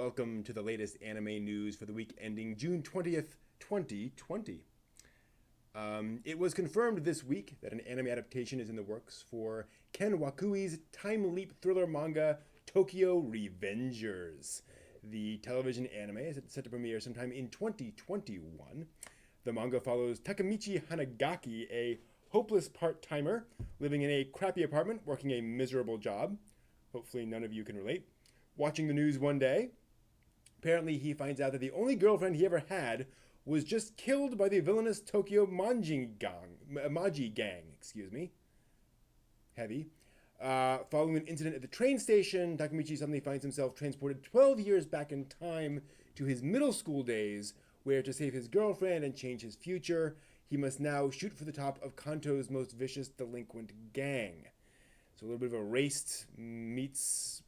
welcome to the latest anime news for the week ending June 20th, 2020. It was confirmed this week that an anime adaptation is in the works for Ken Wakui's time leap thriller manga Tokyo Revengers. The television anime is set to premiere sometime in 2021. The manga follows Takemichi Hanagaki, a hopeless part-timer living in a crappy apartment working a miserable job. Hopefully none of you can relate. Watching the news one day, apparently he finds out that the only girlfriend he ever had was just killed by the villainous Tokyo Maji gang. Heavy. Following an incident at the train station, Takemichi suddenly finds himself transported 12 years back in time to his middle school days, where to save his girlfriend and change his future, he must now shoot for the top of Kanto's most vicious delinquent gang. So a little bit of a race meets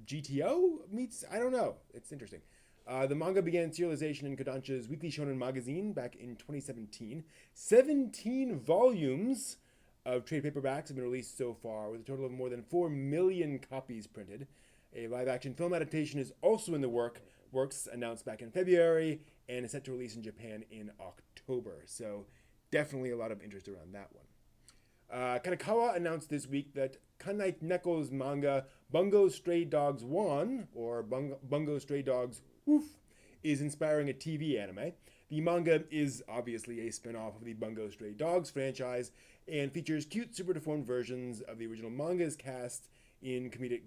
GTO meets, I don't know. It's interesting. The manga began serialization in Kodansha's Weekly Shonen magazine back in 2017. 17 volumes of trade paperbacks have been released so far, with a total of more than 4 million copies printed. A live-action film adaptation is also in the works, announced back in February, and is set to release in Japan in October. So definitely a lot of interest around that one. Kanekawa announced this week that Kanai Neko's manga Bungo Stray Dogs 1, or Bungo Stray Dogs Woof, is inspiring a TV anime. The manga is obviously a spin-off of the Bungo Stray Dogs franchise and features cute, super deformed versions of the original manga's cast in comedic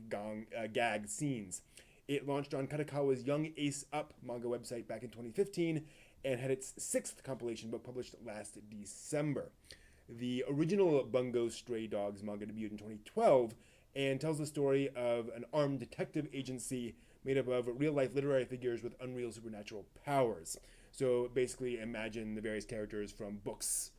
gag scenes. It launched on Kanekawa's Young Ace Up manga website back in 2015 and had its 6th compilation book published last December. The original Bungo Stray Dogs manga debuted in 2012 and tells the story of an armed detective agency made up of real-life literary figures with unreal supernatural powers. So basically imagine the various characters from books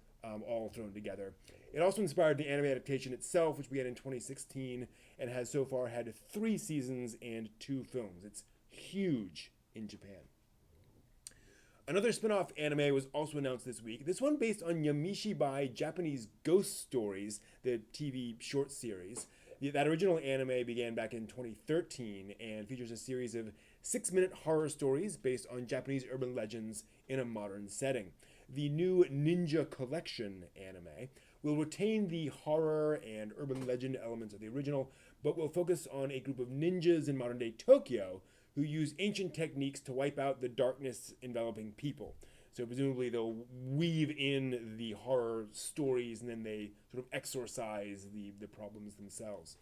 all thrown together. It also inspired the anime adaptation itself, which began in 2016 and has so far had 3 seasons and 2 films. It's huge in Japan. Another spin-off anime was also announced this week. This one based on Yamishibai Japanese Ghost Stories, the TV short series. That original anime began back in 2013 and features a series of 6-minute horror stories based on Japanese urban legends in a modern setting. The new Ninja Collection anime will retain the horror and urban legend elements of the original, but will focus on a group of ninjas in modern-day Tokyo who use ancient techniques to wipe out the darkness enveloping people. So presumably they'll weave in the horror stories and then they sort of exorcise the problems themselves.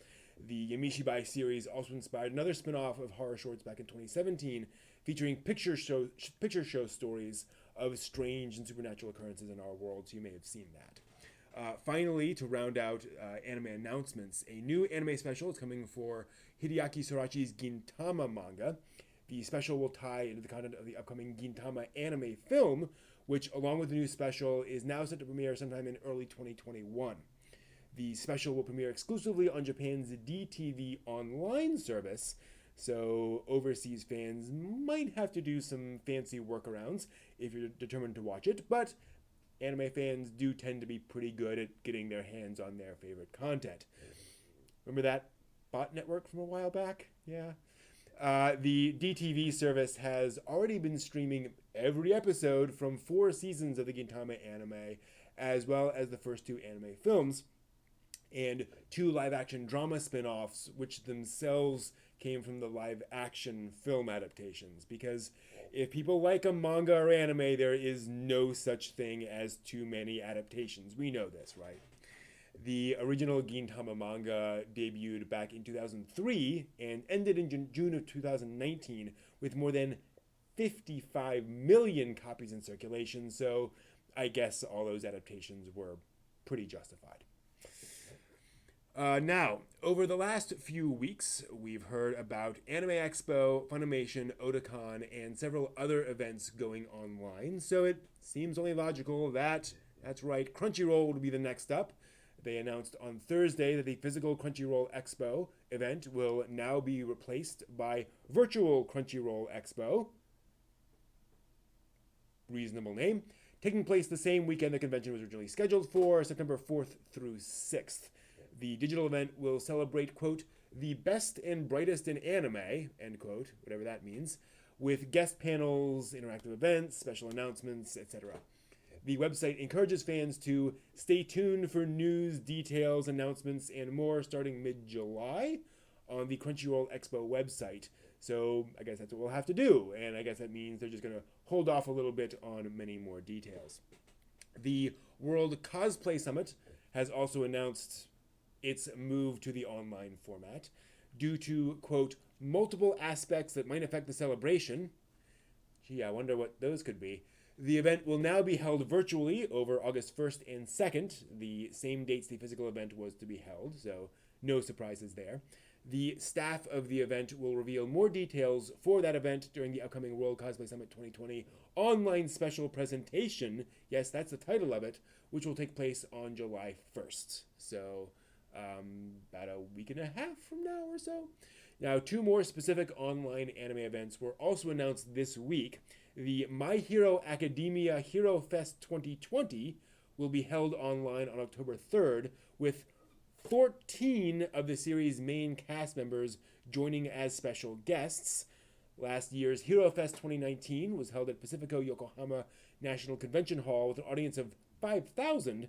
The Yamishibai series also inspired another spin-off of horror shorts back in 2017, featuring picture show stories of strange and supernatural occurrences in our world, so you may have seen that. Finally, to round out anime announcements, a new anime special is coming for Hideaki Sorachi's Gintama manga. The special will tie into the content of the upcoming Gintama anime film, which, along with the new special, is now set to premiere sometime in early 2021. The special will premiere exclusively on Japan's DTV online service, so overseas fans might have to do some fancy workarounds if you're determined to watch it, but anime fans do tend to be pretty good at getting their hands on their favorite content. Remember that bot network from a while back? Yeah. The DTV service has already been streaming every episode from 4 seasons of the Gintama anime, as well as the first 2 anime films, and 2 live-action drama spin-offs, which themselves came from the live-action film adaptations. Because if people like a manga or anime, there is no such thing as too many adaptations. We know this, right? The original Gintama manga debuted back in 2003 and ended in June of 2019 with more than 55 million copies in circulation, so I guess all those adaptations were pretty justified. Now, over the last few weeks, we've heard about Anime Expo, Funimation, Otakon, and several other events going online, so it seems only logical that, that's right, Crunchyroll will be the next up. They announced on Thursday that the physical Crunchyroll Expo event will now be replaced by Virtual Crunchyroll Expo, reasonable name, taking place the same weekend the convention was originally scheduled for, September 4th through 6th. The digital event will celebrate, quote, the best and brightest in anime, end quote, whatever that means, with guest panels, interactive events, special announcements, etc. The website encourages fans to stay tuned for news, details, announcements, and more starting mid-July on the Crunchyroll Expo website. So I guess that's what we'll have to do, and I guess that means they're just going to hold off a little bit on many more details. The World Cosplay Summit has also announced its move to the online format due to, quote, multiple aspects that might affect the celebration. Gee, I wonder what those could be. The event will now be held virtually over August 1st and 2nd, the same dates the physical event was to be held, so no surprises there. The staff of the event will reveal more details for that event during the upcoming World Cosplay Summit 2020 online special presentation. Yes, that's the title of it, which will take place on July 1st. So, about a week and a half from now or so. Now, two more specific online anime events were also announced this week. The My Hero Academia Hero Fest 2020 will be held online on October 3rd, with 14 of the series' main cast members joining as special guests. Last year's Hero Fest 2019 was held at Pacifico Yokohama National Convention Hall with an audience of 5,000.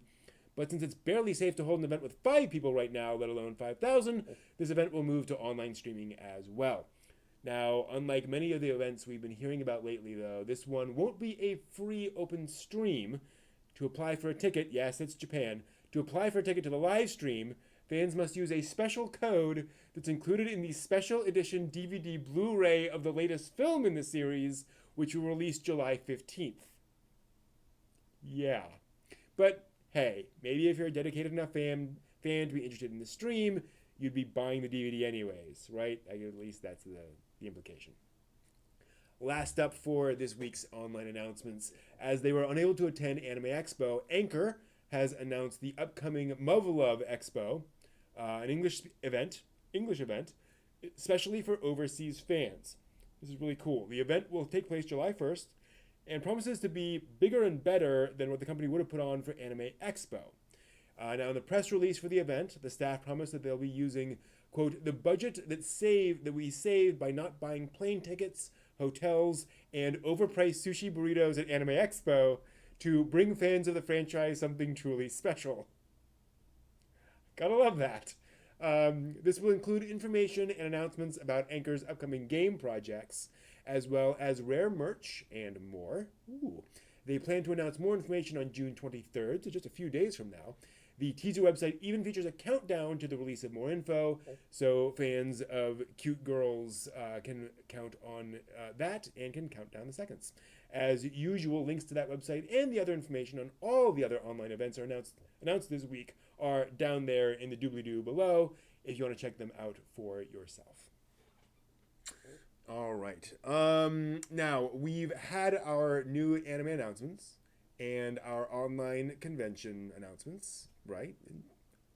But since it's barely safe to hold an event with 5 people right now, let alone 5,000, this event will move to online streaming as well. Now, unlike many of the events we've been hearing about lately, though, this one won't be a free open stream. To apply for a ticket, yes, it's Japan, to apply for a ticket to the live stream, fans must use a special code that's included in the special edition DVD Blu-ray of the latest film in the series, which will release July 15th. Yeah. But hey, maybe if you're a dedicated enough fan to be interested in the stream, you'd be buying the DVD anyways, right? At least that's the implication. Last up for this week's online announcements, as they were unable to attend Anime Expo, Anchor has announced the upcoming Muv-Love Expo, an English event, especially for overseas fans. This is really cool. The event will take place July 1st and promises to be bigger and better than what the company would have put on for Anime Expo. Now, in the press release for the event, the staff promised that they'll be using, quote, the budget that we saved by not buying plane tickets, hotels, and overpriced sushi burritos at Anime Expo to bring fans of the franchise something truly special. Gotta love that. This will include information and announcements about Anchor's upcoming game projects, as well as rare merch and more. Ooh. They plan to announce more information on June 23rd, so just a few days from now. The teaser website even features a countdown to the release of more info, so fans of cute girls can count on that and can count down the seconds. As usual, links to that website and the other information on all the other online events are announced this week are down there in the doobly-doo below if you want to check them out for yourself. All right. Now, we've had our new anime announcements and our online convention announcements, right?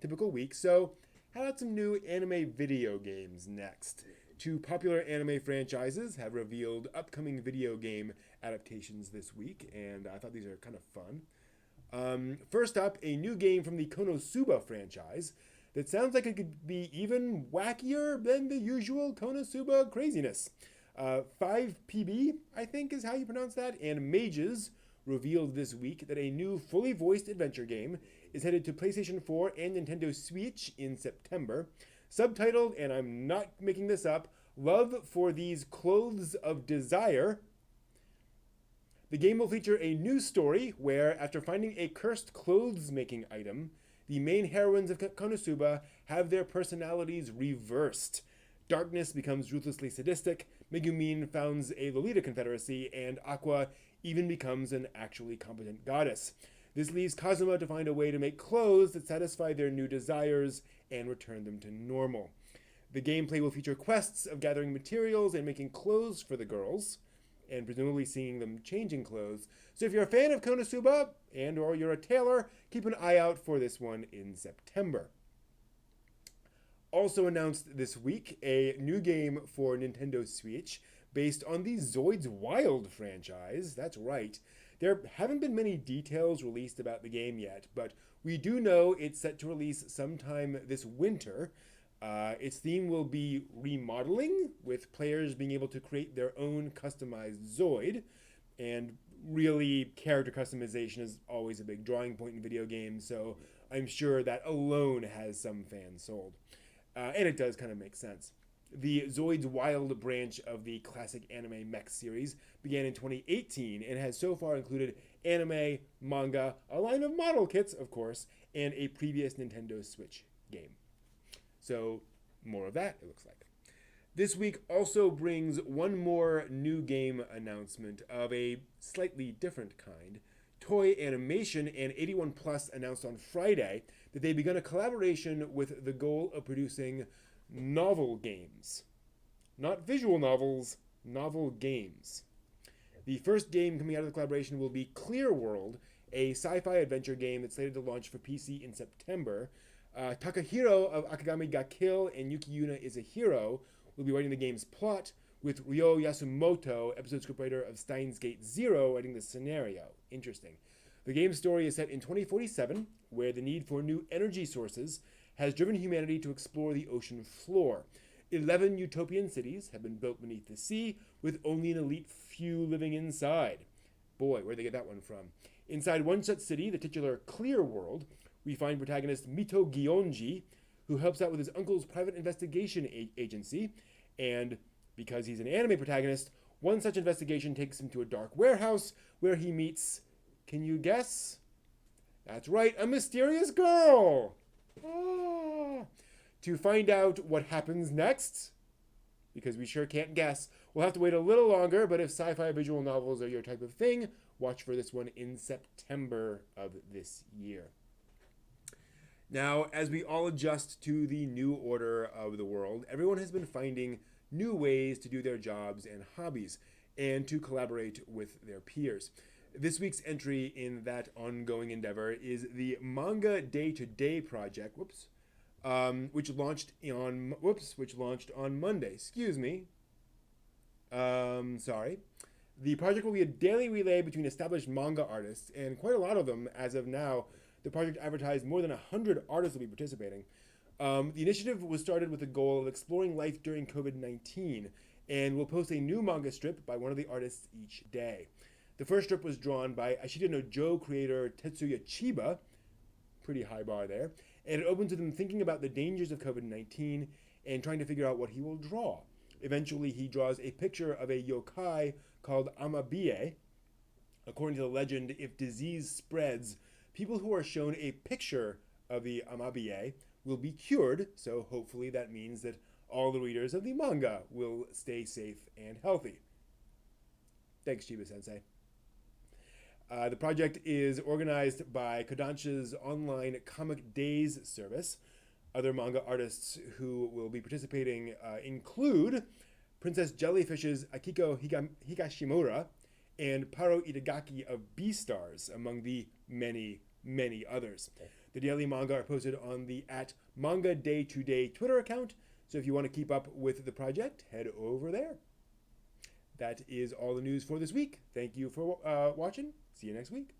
Typical week. So, how about some new anime video games next? Two popular anime franchises have revealed upcoming video game adaptations this week, and I thought these are kind of fun. First up, a new game from the Konosuba franchise that sounds like it could be even wackier than the usual Konosuba craziness. 5PB, I think is how you pronounce that, and Mages revealed this week that a new fully voiced adventure game is headed to PlayStation 4 and Nintendo Switch in September. Subtitled, and I'm not making this up, Love for These Clothes of Desire. The game will feature a new story where, after finding a cursed clothes-making item, the main heroines of Konosuba have their personalities reversed. Darkness becomes ruthlessly sadistic, Megumin founds a Lolita Confederacy, and Aqua even becomes an actually competent goddess. This leaves Kazuma to find a way to make clothes that satisfy their new desires and return them to normal. The gameplay will feature quests of gathering materials and making clothes for the girls, and presumably seeing them changing clothes. So if you're a fan of Konosuba, and or you're a tailor, keep an eye out for this one in September. Also announced this week, a new game for Nintendo Switch based on the Zoids Wild franchise. That's right. There haven't been many details released about the game yet, but we do know it's set to release sometime this winter. Its theme will be remodeling, with players being able to create their own customized Zoid. And really, character customization is always a big drawing point in video games, so I'm sure that alone has some fans sold. And it does kind of make sense. The Zoids Wild branch of the classic anime mech series began in 2018 and has so far included anime, manga, a line of model kits, of course, and a previous Nintendo Switch game. So, more of that, it looks like. This week also brings one more new game announcement of a slightly different kind. Toei Animation and 81 Plus announced on Friday that they've begun a collaboration with the goal of producing novel games. Not visual novels, novel games. The first game coming out of the collaboration will be Clear World, a sci-fi adventure game that's slated to launch for PC in September. Takahiro of Akagami ga Kill and Yuki Yuna is a Hero will be writing the game's plot, with Ryo Yasumoto, episode scriptwriter of Steins Gate Zero, writing the scenario. Interesting. The game's story is set in 2047, where the need for new energy sources has driven humanity to explore the ocean floor. 11 utopian cities have been built beneath the sea, with only an elite few living inside. Boy, where'd they get that one from? Inside one such city, the titular Clear World, we find protagonist Mito Gionji, who helps out with his uncle's private investigation agency, and because he's an anime protagonist, one such investigation takes him to a dark warehouse where he meets, can you guess? That's right, a mysterious girl! To find out what happens next, because we sure can't guess, we'll have to wait a little longer, but if sci-fi visual novels are your type of thing, watch for this one in September of this year. Now, as we all adjust to the new order of the world, everyone has been finding new ways to do their jobs and hobbies, and to collaborate with their peers. This week's entry in that ongoing endeavor is the Manga Day-to-Day project, which launched on Monday. Excuse me. Sorry. The project will be a daily relay between established manga artists, and quite a lot of them as of now. The project advertised more than 100 artists will be participating. The initiative was started with the goal of exploring life during COVID-19, and will post a new manga strip by one of the artists each day. The first strip was drawn by Ashita no Joe creator Tetsuya Chiba, pretty high bar there, and it opens with him thinking about the dangers of COVID-19 and trying to figure out what he will draw. Eventually, he draws a picture of a yokai called Amabie. According to the legend, if disease spreads, people who are shown a picture of the Amabie will be cured, so hopefully that means that all the readers of the manga will stay safe and healthy. Thanks, Chiba-sensei. The project is organized by Kodansha's online Comic Days service. Other manga artists who will be participating include Princess Jellyfish's Akiko Higashimura and Paro Itagaki of Beastars, among the many, many others. The daily manga are posted on the @Manga Day to Day Twitter account, so if you want to keep up with the project, head over there. That is all the news for this week. Thank you for watching. See you next week.